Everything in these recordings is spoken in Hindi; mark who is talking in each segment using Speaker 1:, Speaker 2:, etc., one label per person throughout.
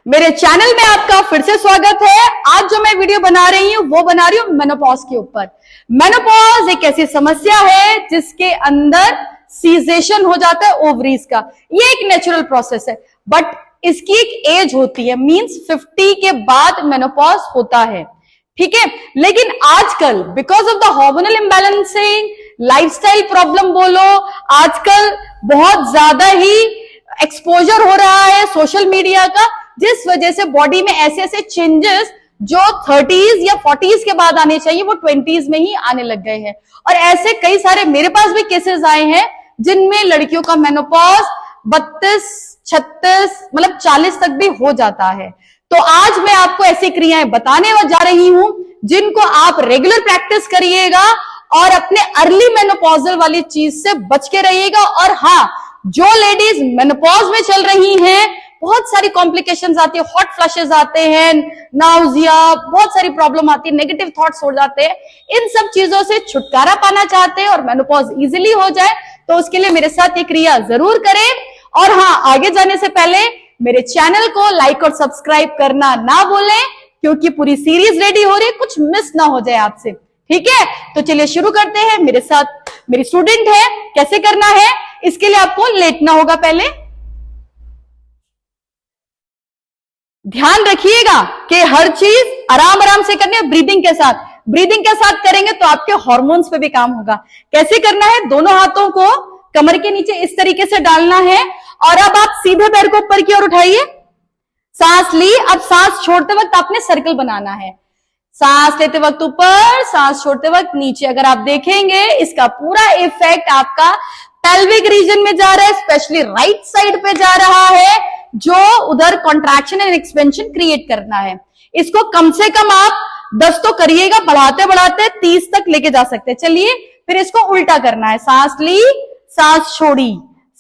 Speaker 1: मेरे चैनल में आपका फिर से स्वागत है। आज जो मैं वीडियो बना रही हूं वो बना रही हूं मेनोपॉज के ऊपर। मेनोपॉज एक ऐसी समस्या है जिसके अंदर सीजेशन हो जाता है ओवरीज का। ये एक नेचुरल प्रोसेस है, बट इसकी एक एज होती है, मींस 50 के बाद मेनोपॉज होता है, ठीक है। लेकिन आजकल because of the hormonal imbalancing, lifestyle problem बोलो, आजकल बहुत ज्यादा ही एक्सपोजर हो रहा है सोशल मीडिया का, जिस वजह से बॉडी में ऐसे ऐसे चेंजेस जो 30s या 40s के बाद आने चाहिए वो 20s में ही आने लग गए हैं। और ऐसे कई सारे मेरे पास भी केसेस आए हैं जिनमें लड़कियों का मेनोपॉज 32, 36 मतलब 40 तक भी हो जाता है। तो आज मैं आपको ऐसी क्रियाएं बताने जा रही हूं जिनको आप रेगुलर प्रैक्टिस करिएगा और अपने अर्ली मेनोपॉजल वाली चीज से बच के रहिएगा। और हाँ, जो लेडीज मेनोपॉज में चल रही हैं, बहुत सारी कॉम्प्लिकेशंस आती है, हॉट फ्लशेस आते हैं, नाउजिया, बहुत सारी प्रॉब्लम आती है, नेगेटिव थॉट्स हो जाते हैं, इन सब चीजों से छुटकारा पाना चाहते हैं और मेनोपॉज इजीली हो जाए तो उसके लिए मेरे साथ ये क्रिया जरूर करें। और हाँ, आगे जाने से पहले मेरे चैनल को लाइक और सब्सक्राइब करना ना भूलें, क्योंकि पूरी सीरीज रेडी हो रही है, कुछ मिस ना हो जाए आपसे, ठीक है। तो चलिए शुरू करते हैं। मेरे साथ मेरी स्टूडेंट है, कैसे करना है इसके लिए आपको लेटना होगा। पहले ध्यान रखिएगा कि हर चीज आराम आराम से करनी है, ब्रीदिंग के साथ। ब्रीदिंग के साथ करेंगे तो आपके हार्मोन्स पे भी काम होगा। कैसे करना है, दोनों हाथों को कमर के नीचे इस तरीके से डालना है और अब आप सीधे पैर को ऊपर की ओर उठाइए। सांस ली, अब सांस छोड़ते वक्त आपने सर्कल बनाना है। सांस लेते वक्त ऊपर, सांस छोड़ते वक्त नीचे। अगर आप देखेंगे इसका पूरा इफेक्ट आपका पेल्विक रीजन में जा रहा है, स्पेशली राइट साइड पे जा रहा है, जो उधर कॉन्ट्रैक्शन एंड एक्सपेंशन क्रिएट करना है। इसको कम से कम आप 10 तो करिएगा, बढ़ाते बढ़ाते 30 तक लेके जा सकते हैं। चलिए फिर इसको उल्टा करना है। सांस ली, सांस छोड़ी,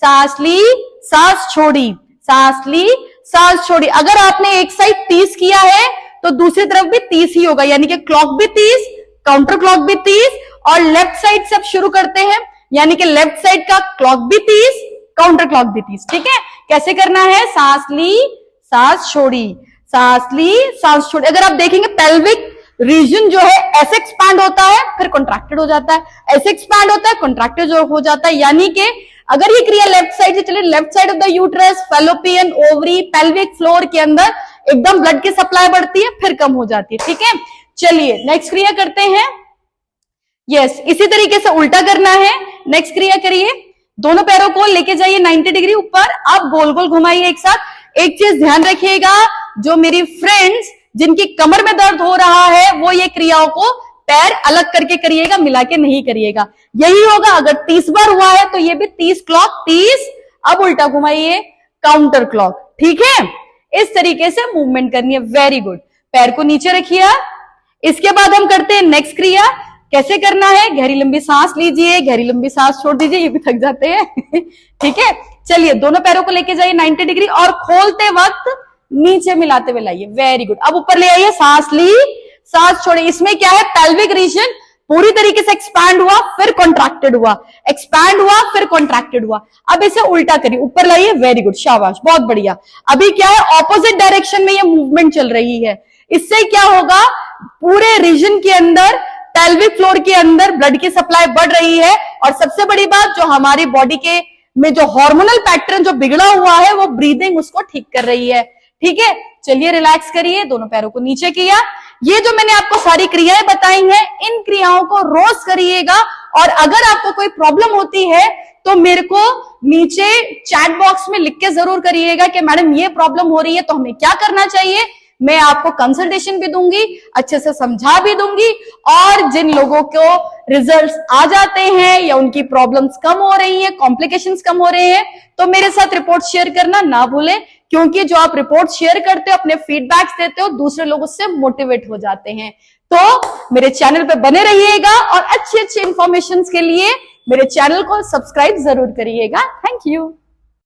Speaker 1: सांस ली, सांस छोड़ी, सांस ली, सांस छोड़ी। अगर आपने एक साइड 30 किया है तो दूसरी तरफ भी 30 ही होगा, यानी कि क्लॉक भी 30, काउंटर क्लॉक भी 30, और लेफ्ट साइड से अब शुरू करते हैं, यानी कि लेफ्ट साइड का क्लॉक भी 30, काउंटर क्लॉक भी 30, ठीक है। कैसे करना है, सांस ली, सांस छोड़ी, सांस ली, सांस छोड़ी। अगर आप देखेंगे पेल्विक रीजन जो है ऐसे एक्सपैंड होता है फिर कॉन्ट्रैक्टेड हो जाता है, ऐसे एक्सपैंड होता है कॉन्ट्रैक्टेड हो जाता है। यानी कि अगर ये क्रिया लेफ्ट साइड से चले, left side of the uterus, fallopian ovary, pelvic floor के अंदर एकदम ब्लड की सप्लाई बढ़ती है, फिर कम हो जाती है, ठीक है। चलिए नेक्स्ट क्रिया करते हैं। यस, इसी तरीके से उल्टा करना है। नेक्स्ट क्रिया करिए, दोनों पैरों को लेके जाइए 90 डिग्री ऊपर, आप गोल गोल घुमाइए एक साथ। एक चीज ध्यान रखिएगा, जो मेरी फ्रेंड्स जिनकी कमर में दर्द हो रहा है वो ये क्रियाओं को पैर अलग करके करिएगा, मिला के नहीं करिएगा। यही होगा, अगर 30 बार हुआ है तो ये भी 30 क्लॉक 30। अब उल्टा घुमाइए, काउंटर क्लॉक, ठीक है। इस तरीके से मूवमेंट करनी है। Very good. पैर को नीचे रखिए। इसके बाद हम करते हैं नेक्स्ट क्रिया। कैसे करना है, गहरी लंबी सांस लीजिए, गहरी लंबी सांस छोड़ दीजिए, ये भी थक जाते हैं ठीक है। चलिए दोनों पैरों को लेके जाइए 90 डिग्री और खोलते वक्त नीचे मिलाते हुए लाइए। Very good. अब ऊपर ले आइए, सांस ली, सांस छोड़ी। इसमें क्या है, पेल्विक रीजन पूरी तरीके से एक्सपैंड हुआ फिर कॉन्ट्रैक्टेड हुआ, एक्सपैंड हुआ फिर कॉन्ट्रैक्टेड हुआ। अब इसे उल्टा करिए, ऊपर लाइए। वेरी गुड, शाबाश, बहुत बढ़िया। अभी क्या है, ऑपोजिट डायरेक्शन में ये मूवमेंट चल रही है। इससे क्या होगा, पूरे रीजन के अंदर, पेल्विक फ्लोर के अंदर ब्लड की सप्लाई बढ़ रही है। और सबसे बड़ी बात, जो हमारी बॉडी के में जो हार्मोनल पैटर्न जो बिगड़ा हुआ है वो ब्रीदिंग उसको ठीक कर रही है, ठीक है। चलिए रिलैक्स करिए, दोनों पैरों को नीचे किया। ये जो मैंने आपको सारी क्रियाएं बताई हैं, इन क्रियाओं को रोज करिएगा। और अगर आपको कोई प्रॉब्लम होती है तो मेरे को नीचे चैट बॉक्स में लिख के जरूर करिएगा कि मैडम ये प्रॉब्लम हो रही है तो हमें क्या करना चाहिए। मैं आपको कंसल्टेशन भी दूंगी, अच्छे से समझा भी दूंगी। और जिन लोगों को रिजल्ट्स आ जाते हैं या उनकी प्रॉब्लम्स कम हो रही हैं, कॉम्प्लिकेशंस कम हो रहे हैं, तो मेरे साथ रिपोर्ट शेयर करना ना भूलें, क्योंकि जो आप रिपोर्ट शेयर करते हो, अपने फीडबैक्स देते हो, दूसरे लोग उससे मोटिवेट हो जाते हैं। तो मेरे चैनल पे बने रहिएगा और अच्छी अच्छी इंफॉर्मेशन के लिए मेरे चैनल को सब्सक्राइब जरूर करिएगा। Thank you.